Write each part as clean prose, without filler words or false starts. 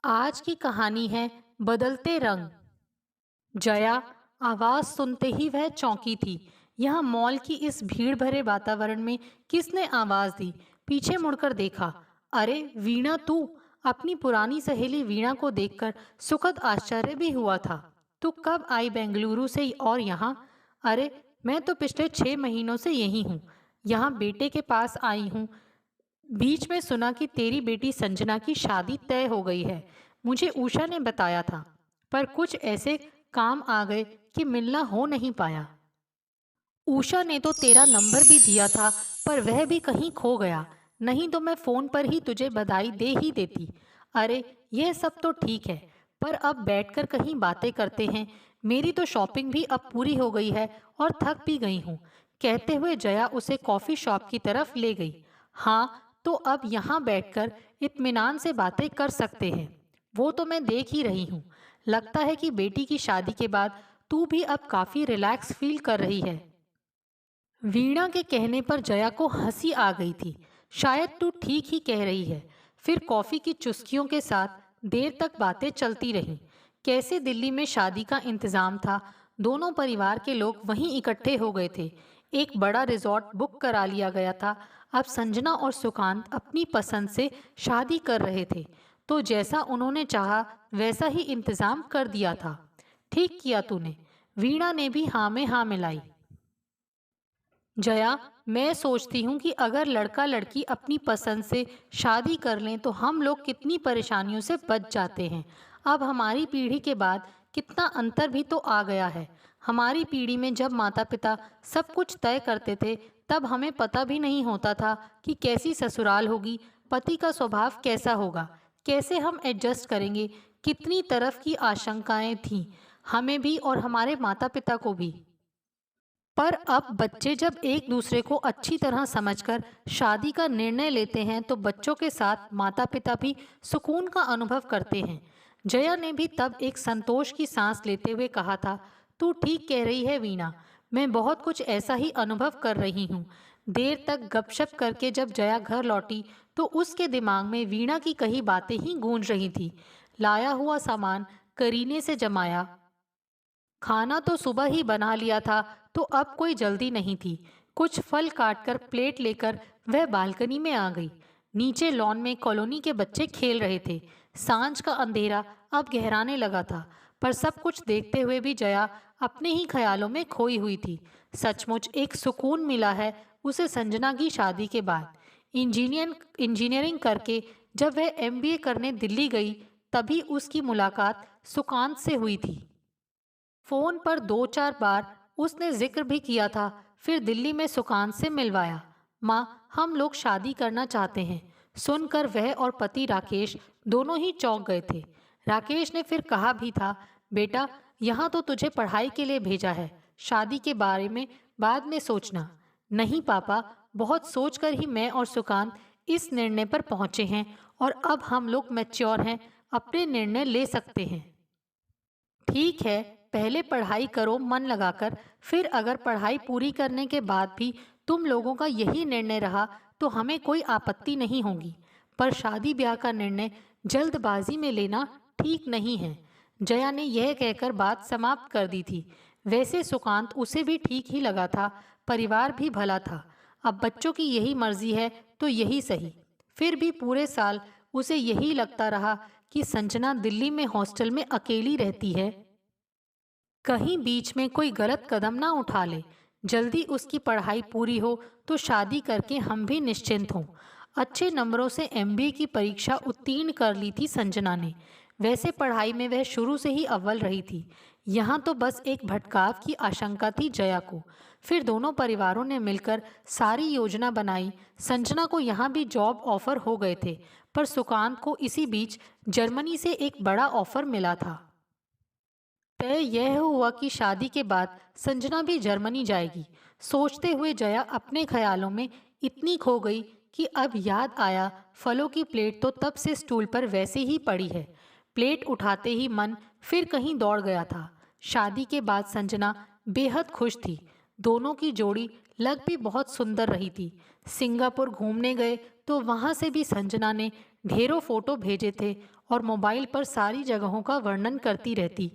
आज की कहानी है बदलते रंग। जया आवाज सुनते ही वह चौंकी थी। यह मॉल की इस भीड़ भरे वातावरण में किसने आवाज दी? पीछे मुड़कर देखा। अरे वीणा, तू! अपनी पुरानी सहेली वीणा को देखकर सुखद आश्चर्य भी हुआ था। तू कब आई बेंगलुरु से और यहाँ? अरे, मैं तो पिछले 6 महीनों से यही हूँ। यहाँ बेटे के पास आई हूँ। बीच में सुना कि तेरी बेटी संजना की शादी तय हो गई है। मुझे उषा ने बताया था, पर कुछ ऐसे काम आ गए कि मिलना हो नहीं पाया। उषा ने तो तेरा नंबर भी दिया था, पर वह भी कहीं खो गया। नहीं तो मैं फोन पर ही तुझे बधाई दे ही देती। अरे, यह सब तो ठीक है, पर अब बैठकर कहीं बातें करते हैं। मेरी तो शॉपिंग भी अब पूरी हो गई है और थक भी गई हूँ। कहते हुए जया उसे कॉफी शॉप की तरफ ले गई। हाँ, तो अब यहाँ बैठकर इत्मीनान से बातें कर सकते हैं। वो तो मैं देख ही रही हूँ। लगता है कि बेटी की शादी के बाद तू भी अब काफी रिलैक्स फील कर रही है। वीणा के कहने पर जया को हंसी आ गई थी। शायद तू ठीक ही कह रही है। फिर कॉफी की चुस्कियों के साथ देर तक बातें चलती रहीं। कैसे दिल्ली में शादी का इंतजाम था। दोनों परिवार के लोग वहीं इकट्ठे हो गए थे। एक बड़ा रिजॉर्ट बुक करा लिया गया था। अब संजना और सुकांत अपनी पसंद से शादी कर रहे थे, तो जैसा उन्होंने चाहा वैसा ही इंतजाम कर दिया था। ठीक किया तूने। वीणा ने भी हाँ में हाँ मिलाई। जया, मैं सोचती हूँ कि अगर लड़का लड़की अपनी पसंद से शादी कर लें तो हम लोग कितनी परेशानियों से बच जाते हैं। अब हमारी पीढ़ी के बाद कितना अंतर भी तो आ गया है। हमारी पीढ़ी में जब माता पिता सब कुछ तय करते थे, तब हमें पता भी नहीं होता था कि कैसी ससुराल होगी, पति का स्वभाव कैसा होगा, कैसे हम एडजस्ट करेंगे। कितनी तरफ की आशंकाएं थीं, हमें भी और हमारे माता पिता को भी। पर अब बच्चे जब एक दूसरे को अच्छी तरह समझकर शादी का निर्णय लेते हैं, तो बच्चों के साथ माता पिता भी सुकून का अनुभव करते हैं। जया ने भी तब एक संतोष की सांस लेते हुए कहा था, तू ठीक कह रही है वीणा। मैं बहुत कुछ ऐसा ही अनुभव कर रही हूँ। देर तक गपशप करके जब जया घर लौटी, तो उसके दिमाग में वीणा की कही बातें ही गूंज रही थी। लाया हुआ सामान करीने से जमाया। खाना तो सुबह ही बना लिया था, तो अब कोई जल्दी नहीं थी। कुछ फल काटकर प्लेट लेकर वह बालकनी में आ गई। नीचे लॉन में कॉलोनी के बच्चे खेल रहे थे। सांझ का अंधेरा अब गहराने लगा था, पर सब कुछ देखते हुए भी जया अपने ही ख्यालों में खोई हुई थी। सचमुच एक सुकून मिला है उसे संजना की शादी के बाद। इंजीनियरिंग करके जब वह एमबीए करने दिल्ली गई, तभी उसकी मुलाकात सुकांत से हुई थी। फोन पर 2-4 बार उसने जिक्र भी किया था। फिर दिल्ली में सुकांत से मिलवाया। माँ, हम लोग शादी करना चाहते हैं। सुनकर वह और पति राकेश दोनों ही चौंक गए थे। राकेश ने फिर कहा भी था, बेटा, यहाँ तो तुझे पढ़ाई के लिए भेजा है, शादी के बारे में बाद में सोचना। नहीं पापा, बहुत सोचकर ही मैं और सुकांत इस निर्णय पर पहुंचे हैं, और अब हम लोग मैच्योर हैं, अपने निर्णय ले सकते हैं। ठीक है, पहले पढ़ाई करो मन लगाकर। फिर अगर पढ़ाई पूरी करने के बाद भी तुम लोगों का यही निर्णय रहा, तो हमें कोई आपत्ति नहीं होगी। पर शादी ब्याह का निर्णय जल्दबाजी में लेना ठीक नहीं है। जया ने यह कहकर बात समाप्त कर दी थी। वैसे सुकांत उसे भी ठीक ही लगा था। परिवार भी भला था। अब बच्चों की यही मर्जी है तो यही सही। फिर भी पूरे साल उसे यही लगता रहा कि संजना दिल्ली में हॉस्टल में अकेली रहती है। कहीं बीच में कोई गलत कदम ना उठा ले। जल्दी उसकी पढ़ाई पूरी हो तो शादी करके हम भी निश्चिंत हों। अच्छे नंबरों से एमबीए की परीक्षा उत्तीर्ण कर ली थी संजना ने। वैसे पढ़ाई में वह शुरू से ही अव्वल रही थी। यहाँ तो बस एक भटकाव की आशंका थी जया को। फिर दोनों परिवारों ने मिलकर सारी योजना बनाई। संजना को यहाँ भी जॉब ऑफर हो गए थे, पर सुकांत को इसी बीच जर्मनी से एक बड़ा ऑफर मिला था। तय यह हुआ कि शादी के बाद संजना भी जर्मनी जाएगी। सोचते हुए जया अपने ख्यालों में इतनी खो गई कि अब याद आया, फलों की प्लेट तो तब से स्टूल पर वैसे ही पड़ी है। प्लेट उठाते ही मन फिर कहीं दौड़ गया था। शादी के बाद संजना बेहद खुश थी। दोनों की जोड़ी लग भी बहुत सुंदर रही थी। सिंगापुर घूमने गए तो वहाँ से भी संजना ने ढेरों फोटो भेजे थे और मोबाइल पर सारी जगहों का वर्णन करती रहती।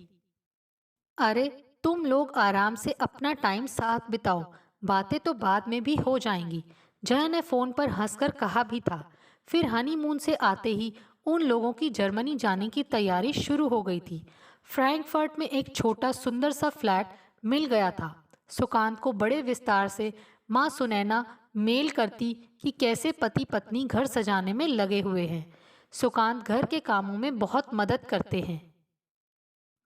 अरे, तुम लोग आराम से अपना टाइम साथ बिताओ, बातें तो बाद में भी हो जाएंगी, जया ने फोन पर हंसकर कहा भी था। फिर हनीमून से आते ही उन लोगों की जर्मनी जाने की तैयारी शुरू हो गई थी। फ्रैंकफर्ट में एक छोटा सुंदर सा फ्लैट मिल गया था। सुकांत को बड़े विस्तार से माँ सुनैना मेल करती कि कैसे पति पत्नी घर सजाने में लगे हुए हैं। सुकांत घर के कामों में बहुत मदद करते हैं।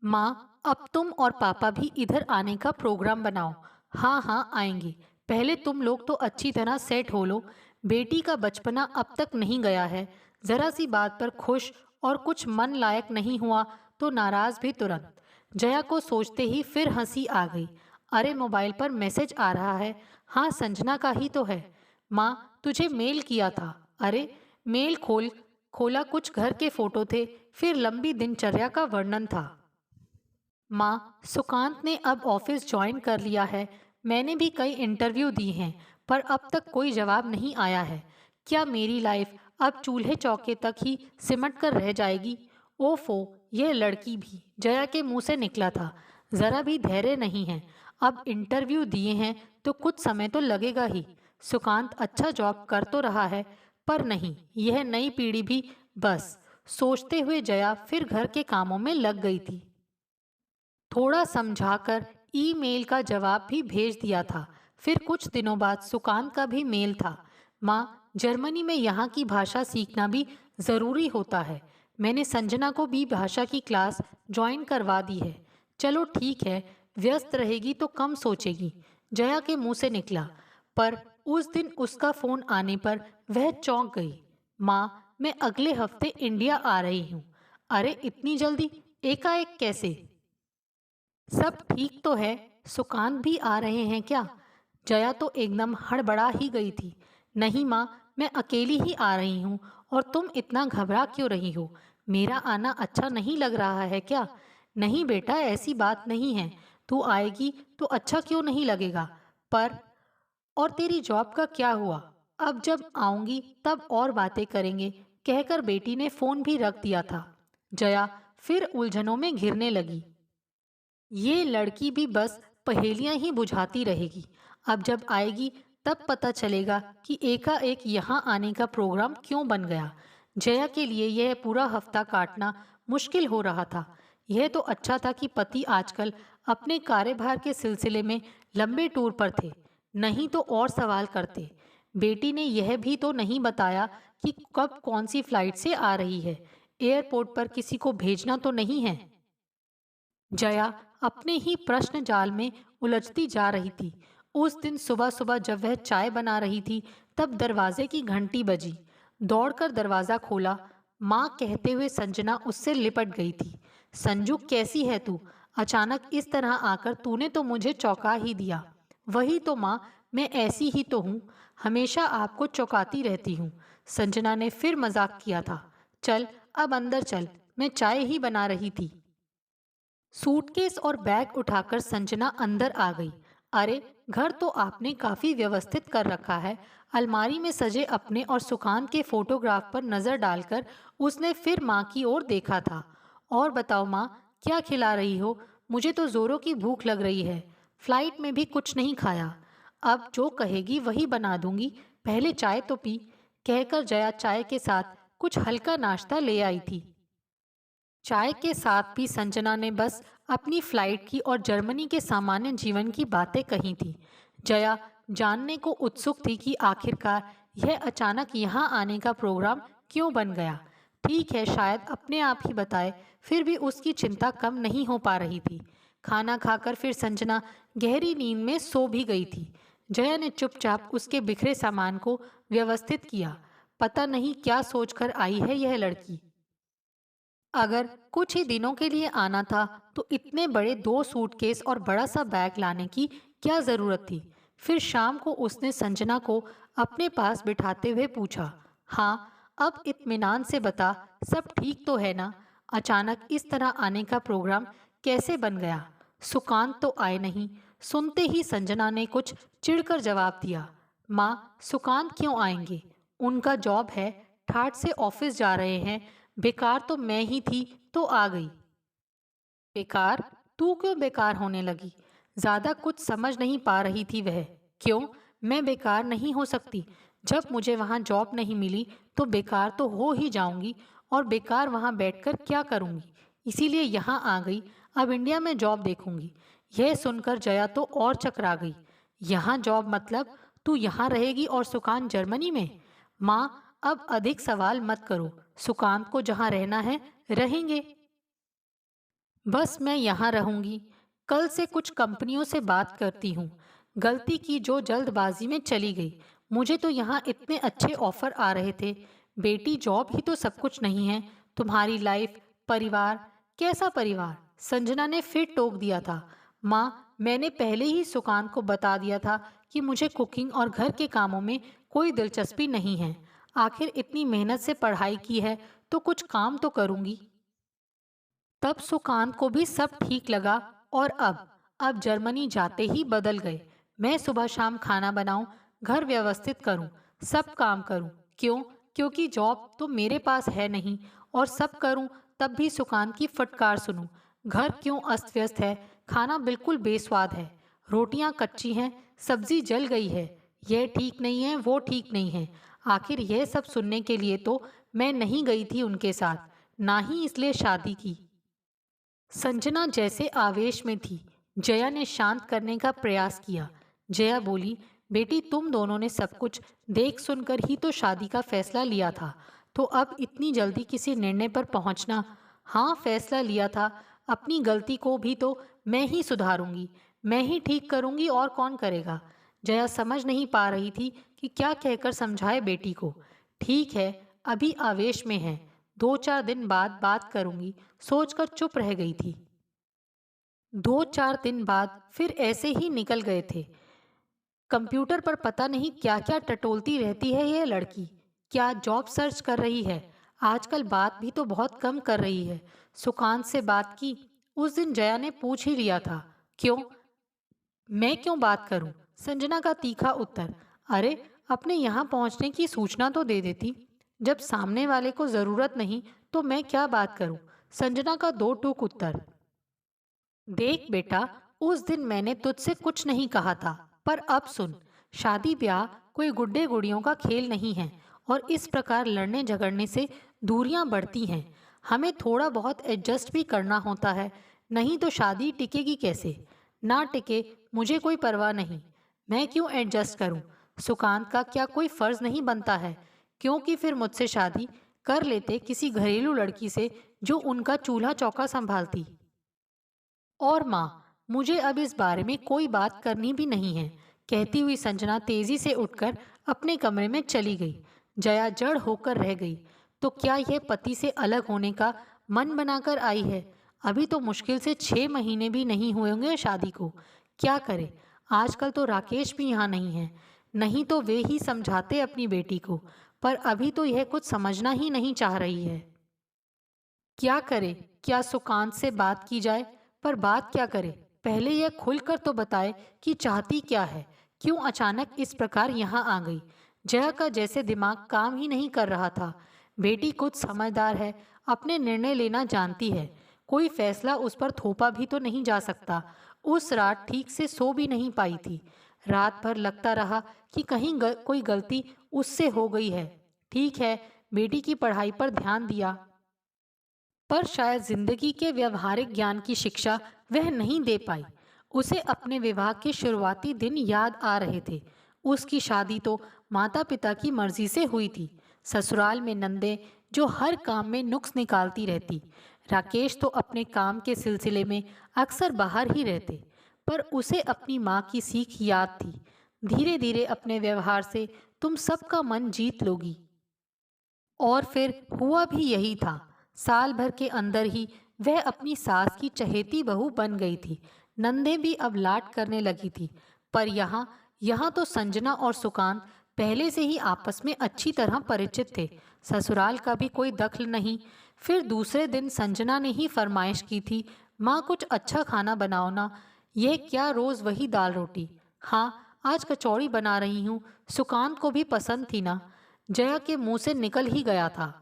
माँ, अब तुम और पापा भी इधर आने का प्रोग्राम बनाओ। हाँ हाँ, आएंगे। पहले तुम लोग तो अच्छी तरह सेट हो लो। बेटी का बचपना अब तक नहीं गया है। जरा सी बात पर खुश और कुछ मन लायक नहीं हुआ तो नाराज भी तुरंत। जया को सोचते ही फिर हंसी आ गई। अरे, मोबाइल पर मैसेज आ रहा है। हाँ, संजना का ही तो है। माँ, तुझे मेल किया था। अरे, मेल खोला, कुछ घर के फोटो थे, फिर लंबी दिनचर्या का वर्णन था। माँ, सुकांत ने अब ऑफिस ज्वाइन कर लिया है। मैंने भी कई इंटरव्यू दी हैं, पर अब तक कोई जवाब नहीं आया है। क्या मेरी लाइफ अब चूल्हे चौके तक ही सिमट कर रह जाएगी? ओफो, यह लड़की भी, जया के मुंह से निकला था। जरा भी धैर्य नहीं है। अब इंटरव्यू दिए हैं तो कुछ समय तो लगेगा ही। सुकांत अच्छा जॉब कर तो रहा है, पर नहीं, यह नई पीढ़ी भी। बस सोचते हुए जया फिर घर के कामों में लग गई थी। थोड़ा समझाकर ईमेल का जवाब भी भेज दिया था। फिर कुछ दिनों बाद सुकांत का भी मेल था। माँ, जर्मनी में यहाँ की भाषा सीखना भी ज़रूरी होता है। मैंने संजना को भी भाषा की क्लास ज्वाइन करवा दी है। चलो ठीक है, व्यस्त रहेगी तो कम सोचेगी, जया के मुंह से निकला। पर उस दिन उसका फ़ोन आने पर वह चौंक गई। माँ, मैं अगले हफ्ते इंडिया आ रही हूँ। अरे, इतनी जल्दी, एकाएक कैसे? सब ठीक तो है, सुकांत भी आ रहे हैं क्या? जया तो एकदम हड़बड़ा ही गई थी। नहीं माँ, मैं अकेली ही आ रही हूँ। और तुम इतना घबरा क्यों रही हो? मेरा आना अच्छा नहीं लग रहा है क्या? नहीं बेटा, ऐसी बात नहीं है। तू आएगी तो अच्छा क्यों नहीं लगेगा? पर और तेरी जॉब का क्या हुआ? अब जब आऊंगी तब और बातें करेंगे, कहकर बेटी ने फोन भी रख दिया था। जया फिर उलझनों में घिरने लगी। ये लड़की भी बस पहेलियां ही बुझाती रहेगी। अब जब आएगी तब पता चलेगा कि एकाएक यहाँ आने का प्रोग्राम क्यों बन गया। जया के लिए यह पूरा हफ्ता काटना मुश्किल हो रहा था। यह तो अच्छा था कि पति आजकल अपने कार्यभार के सिलसिले में लंबे टूर पर थे, नहीं तो और सवाल करते। बेटी ने यह भी तो नहीं बताया कि कब कौन सी फ्लाइट से आ रही है। एयरपोर्ट पर किसी को भेजना तो नहीं है। जया अपने ही प्रश्न जाल में उलझती जा रही थी। उस दिन सुबह सुबह जब वह चाय बना रही थी तब दरवाजे की घंटी बजी। दौड़कर दरवाजा खोला। माँ कहते हुए संजना उससे लिपट गई थी। संजू, कैसी है तू? अचानक इस तरह आकर तूने तो मुझे चौंका ही दिया। वही तो माँ, मैं ऐसी ही तो हूँ, हमेशा आपको चौंकाती रहती हूँ। संजना ने फिर मजाक किया था। चल, अब अंदर चल, मैं चाय ही बना रही थी। सूटकेस और बैग उठाकर संजना अंदर आ गई। अरे, घर तो आपने काफी व्यवस्थित कर रखा है। अलमारी में सजे अपने और सुकांत के फोटोग्राफ पर नजर डालकर उसने फिर माँ की ओर देखा था। और बताओ माँ, क्या खिला रही हो? मुझे तो जोरों की भूख लग रही है। फ्लाइट में भी कुछ नहीं खाया। अब जो कहेगी वही बना दूंगी, पहले चाय तो पी, कहकर जया चाय के साथ कुछ हल्का नाश्ता ले आई थी। चाय के साथ भी संजना ने बस अपनी फ्लाइट की और जर्मनी के सामान्य जीवन की बातें कही थी। जया जानने को उत्सुक थी कि आखिरकार यह अचानक यहाँ आने का प्रोग्राम क्यों बन गया। ठीक है, शायद अपने आप ही बताए, फिर भी उसकी चिंता कम नहीं हो पा रही थी। खाना खाकर फिर संजना गहरी नींद में सो भी गई थी। जया ने चुपचाप उसके बिखरे सामान को व्यवस्थित किया। पता नहीं क्या सोचकर आई है यह लड़की। अगर कुछ ही दिनों के लिए आना था तो इतने बड़े दो सूटकेस और बड़ा सा बैग लाने की क्या जरूरत थी? फिर शाम को उसने संजना को अपने पास बिठाते हुए पूछा, हाँ, अब इत्मीनान से बता, सब ठीक तो है ना? अचानक इस तरह आने का प्रोग्राम कैसे बन गया? सुकांत तो आए नहीं, सुनते ही संजना ने कुछ चिढ़कर जवाब दिया, माँ सुकांत क्यों आएंगे? उनका जॉब है, ठाठ से ऑफिस जा रहे हैं। बेकार तो मैं ही थी तो आ गई। बेकार? तू क्यों बेकार होने लगी? ज्यादा कुछ समझ नहीं पा रही थी वह। क्यों? मैं बेकार नहीं हो सकती। जब मुझे वहां जॉब नहीं मिली तो बेकार तो हो ही जाऊंगी, और बेकार वहां बैठकर क्या करूंगी? इसीलिए यहाँ आ गई। अब इंडिया में जॉब देखूंगी। यह सुनकर जया तो और चकरा गई। यहाँ जॉब मतलब तू यहाँ रहेगी और सुकांत जर्मनी में? माँ, अब अधिक सवाल मत करो। सुकांत को जहाँ रहना है रहेंगे। बस मैं यहाँ रहूंगी। कल से कुछ कंपनियों से बात करती हूँ। गलती की जो जल्दबाजी में चली गई। मुझे तो यहाँ इतने अच्छे ऑफर आ रहे थे। बेटी, जॉब ही तो सब कुछ नहीं है। तुम्हारी लाइफ, परिवार। कैसा परिवार? संजना ने फिर टोक दिया था। माँ, मैंने पहले ही सुकांत को बता दिया था कि मुझे कुकिंग और घर के कामों में कोई दिलचस्पी नहीं है। आखिर इतनी मेहनत से पढ़ाई की है तो कुछ काम तो करूंगी। तब सुकांत को भी सब ठीक लगा, और अब जर्मनी जाते ही बदल गए। मैं सुबह शाम खाना बनाऊं, घर व्यवस्थित करूं, सब काम करूं। क्यों? क्योंकि जॉब तो मेरे पास है नहीं, और सब करूं तब भी सुकांत की फटकार सुनूं। घर क्यों अस्त व्यस्त है, खाना बिल्कुल बेस्वाद है, रोटियां कच्ची हैं, सब्जी जल गई है, यह ठीक नहीं है, वो ठीक नहीं है। आखिर यह सब सुनने के लिए तो मैं नहीं गई थी उनके साथ, ना ही इसलिए शादी की। संजना जैसे आवेश में थी। जया ने शांत करने का प्रयास किया। जया बोली, बेटी, तुम दोनों ने सब कुछ देख सुनकर ही तो शादी का फैसला लिया था, तो अब इतनी जल्दी किसी निर्णय पर पहुंचना। हाँ, फैसला लिया था। अपनी गलती को भी तो मैं ही सुधारूंगी, मैं ही ठीक करूंगी, और कौन करेगा? जया समझ नहीं पा रही थी कि क्या कहकर समझाए बेटी को। ठीक है, अभी आवेश में है, 2-4 दिन बाद बात करूंगी, सोचकर चुप रह गई थी। 2-4 दिन बाद फिर ऐसे ही निकल गए थे। कंप्यूटर पर पता नहीं क्या क्या टटोलती रहती है यह लड़की। क्या जॉब सर्च कर रही है? आजकल बात भी तो बहुत कम कर रही है। सुकांत से बात की? उस दिन जया ने पूछ ही लिया था। क्यों? मैं क्यों बात करूं? संजना का तीखा उत्तर। अरे, अपने यहाँ पहुंचने की सूचना तो दे देती। जब सामने वाले को जरूरत नहीं तो मैं क्या बात करूं? संजना का दो टूक उत्तर। देख बेटा, उस दिन मैंने तुझसे कुछ नहीं कहा था, पर अब सुन। शादी ब्याह कोई गुड्डे गुड़ियों का खेल नहीं है, और इस प्रकार लड़ने झगड़ने से दूरियां बढ़ती हैं। हमें थोड़ा बहुत एडजस्ट भी करना होता है, नहीं तो शादी टिकेगी कैसे? ना टिके, मुझे कोई परवाह नहीं। मैं क्यों एडजस्ट करूं? सुकांत का क्या कोई फर्ज नहीं बनता है? क्योंकि फिर मुझसे शादी कर लेते किसी घरेलू लड़की से जो उनका चूल्हा चौका संभालती। और माँ, मुझे अब इस बारे में कोई बात करनी भी नहीं है, कहती हुई संजना तेजी से उठकर अपने कमरे में चली गई। जया जड़ होकर रह गई। तो क्या यह पति से अलग होने का मन बनाकर आई है? अभी तो मुश्किल से 6 महीने भी नहीं हुए होंगे शादी को। क्या करे? आजकल तो राकेश भी यहाँ नहीं है, नहीं तो वे ही समझाते अपनी बेटी को, पर अभी तो यह कुछ समझना ही नहीं चाह रही है। क्या करे? क्या सुकांत से बात की जाए? पर बात क्या करे? पहले यह खुलकर तो बताए कि चाहती क्या है, क्यों अचानक इस प्रकार यहाँ आ गई। जया का जैसे दिमाग काम ही नहीं कर रहा था। बेटी कुछ समझदार है, अपने निर्णय लेना जानती है, कोई फैसला उस पर थोपा भी तो नहीं जा सकता। उस रात ठीक से सो भी नहीं पाई थी। रात भर लगता रहा कि कहीं कोई गलती उससे हो गई है। ठीक है, बेटी की पढ़ाई पर ध्यान दिया, पर शायद जिंदगी के व्यवहारिक ज्ञान की शिक्षा वह नहीं दे पाई। उसे अपने विवाह के शुरुआती दिन याद आ रहे थे। उसकी शादी तो माता पिता की मर्जी से हुई थी। ससुराल में नंदे जो हर काम में नुक्स निकालती रहती। राकेश तो अपने काम के सिलसिले में अक्सर बाहर ही रहते। पर उसे अपनी माँ की सीख याद थी, धीरे धीरे अपने व्यवहार से तुम सबका मन जीत लोगी। और फिर हुआ भी यही था। साल भर के अंदर ही वह अपनी सास की चहेती बहू बन गई थी। नंदे भी अब लाड करने लगी थी। पर यहाँ तो संजना और सुकांत पहले से ही आपस में अच्छी तरह परिचित थे। ससुराल का भी कोई दखल नहीं। फिर दूसरे दिन संजना ने ही फरमाइश की थी, माँ कुछ अच्छा खाना बनाओ ना। यह क्या रोज वही दाल रोटी। हाँ, आज कचौड़ी बना रही हूँ, सुकांत को भी पसंद थी ना। जया के मुंह से निकल ही गया था।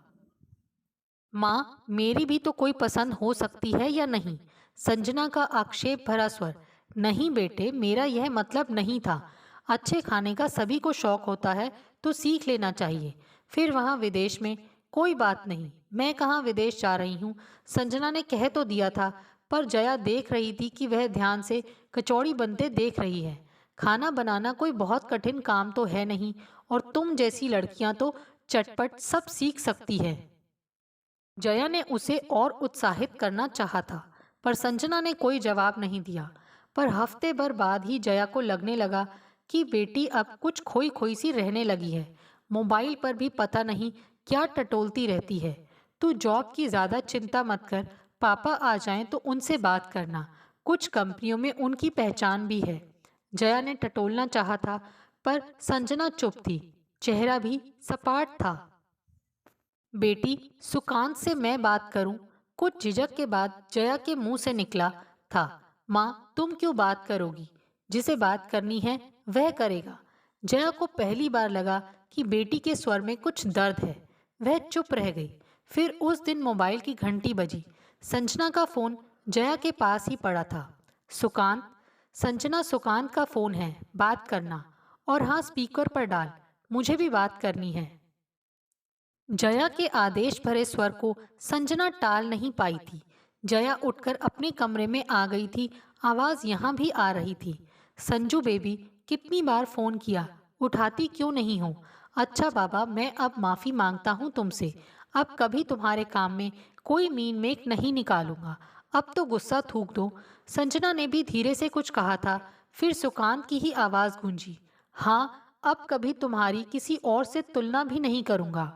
माँ, मेरी भी तो कोई पसंद हो सकती है या नहीं? संजना का आक्षेप भरा स्वर। नहीं बेटे, मेरा यह मतलब नहीं था। अच्छे खाने का सभी को शौक होता है, तो सीख लेना चाहिए। फिर वहाँ विदेश में कोई बात नहीं, मैं कहाँ विदेश जा रही हूँ। संजना ने कह तो दिया था, पर जया देख रही थी कि वह ध्यान से कचौड़ी बनते देख रही है। खाना बनाना कोई बहुत कठिन काम तो है नहीं, और तुम जैसी लड़कियां तो चटपट सब सीख सकती है। जया ने उसे और उत्साहित करना चाहा था, पर संजना ने कोई जवाब नहीं दिया। पर हफ्ते भर बाद ही जया को लगने लगा कि बेटी अब कुछ खोई खोई सी रहने लगी है। मोबाइल पर भी पता नहीं क्या टटोलती रहती है। तू जॉब की ज्यादा चिंता मत कर, पापा आ जाएं तो उनसे बात करना। कुछ कंपनियों में उनकी पहचान भी है। जया ने टटोलना चाहा था, पर संजना चुप थी, चेहरा भी सपाट था। बेटी, सुकांत से मैं बात करूं? कुछ झिझक के बाद जया के मुंह से निकला था। माँ, तुम क्यों बात करोगी? जिसे बात करनी है वह करेगा। जया को पहली बार लगा कि बेटी के स्वर में कुछ दर्द है। वह चुप रह गई। फिर उस दिन मोबाइल की घंटी बजी। संजना का फोन जया के पास ही पड़ा था। सुकांत। संजना, सुकांत का फोन है, बात करना। और हाँ, स्पीकर पर डाल, मुझे भी बात करनी है। जया के आदेश भरे स्वर को संजना टाल नहीं पाई थी। जया उठकर अपने कमरे में आ गई थी। आवाज यहाँ भी आ रही थी। संजू बेबी, कितनी बार फोन किया, उठाती क्यों नहीं हो? अच्छा बाबा, मैं अब माफी मांगता हूँ तुमसे। अब कभी तुम्हारे काम में कोई मीन मेक नहीं निकालूंगा। अब तो गुस्सा थूक दो। संजना ने भी धीरे से कुछ कहा था। फिर सुकांत की ही आवाज गूंजी। हाँ, अब कभी तुम्हारी किसी और से तुलना भी नहीं करूंगा।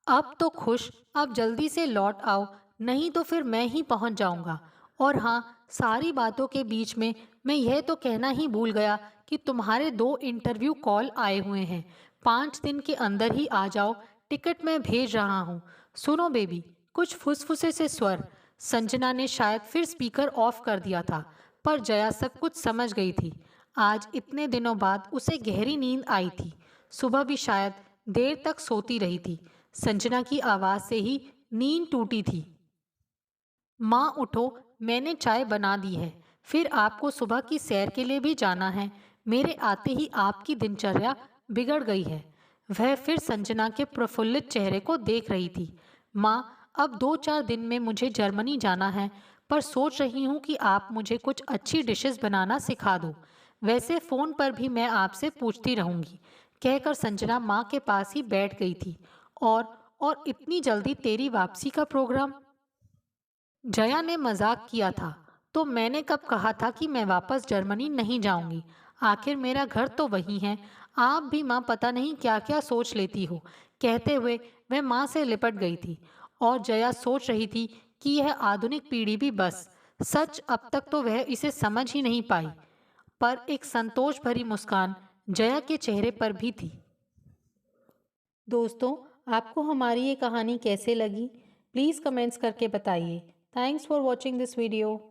अब तो खुश, अब जल्दी से लौट आओ, नहीं तो फिर मैं ही पहुंच जाऊंगा। और हाँ, सारी बातों के बीच में मैं यह तो कहना ही भूल गया कि तुम्हारे 2 इंटरव्यू कॉल आए हुए हैं। 5 दिन के अंदर ही आ जाओ, टिकट मैं भेज रहा हूँ। सुनो बेबी, कुछ फुसफुसे से स्वर। संजना ने शायद फिर स्पीकर ऑफ कर दिया था, पर जया सब कुछ समझ गई थी। आज इतने दिनों बाद उसे गहरी नींद आई थी। सुबह भी शायद देर तक सोती रही थी। संजना की आवाज से ही नींद टूटी थी। माँ उठो, मैंने चाय बना दी है। फिर आपको सुबह की सैर के लिए भी जाना है। मेरे आते ही आपकी दिनचर्या बिगड़ गई है। वह फिर संजना के प्रफुल्लित चेहरे को देख रही थी। माँ, अब 2-4 दिन में मुझे जर्मनी जाना है, पर सोच रही हूँ कि आप मुझे कुछ अच्छी डिशेस बनाना सिखा दो। वैसे फ़ोन पर भी मैं आपसे पूछती रहूंगी। कहकर संजना माँ के पास ही बैठ गई थी। और इतनी जल्दी तेरी वापसी का प्रोग्राम? जया ने मजाक किया था। तो मैंने कब कहा था कि मैं वापस जर्मनी नहीं जाऊंगी? आखिर मेरा घर तो वही है। आप भी माँ पता नहीं क्या क्या सोच लेती हो। कहते हुए वह माँ से लिपट गई थी। और जया सोच रही थी कि यह आधुनिक पीढ़ी भी बस। सच, अब तक तो वह इसे समझ ही नहीं पाई। पर एक संतोष भरी मुस्कान जया के चेहरे पर भी थी। दोस्तों, आपको हमारी ये कहानी कैसे लगी? प्लीज़ कमेंट्स करके बताइए। Thanks for watching this video.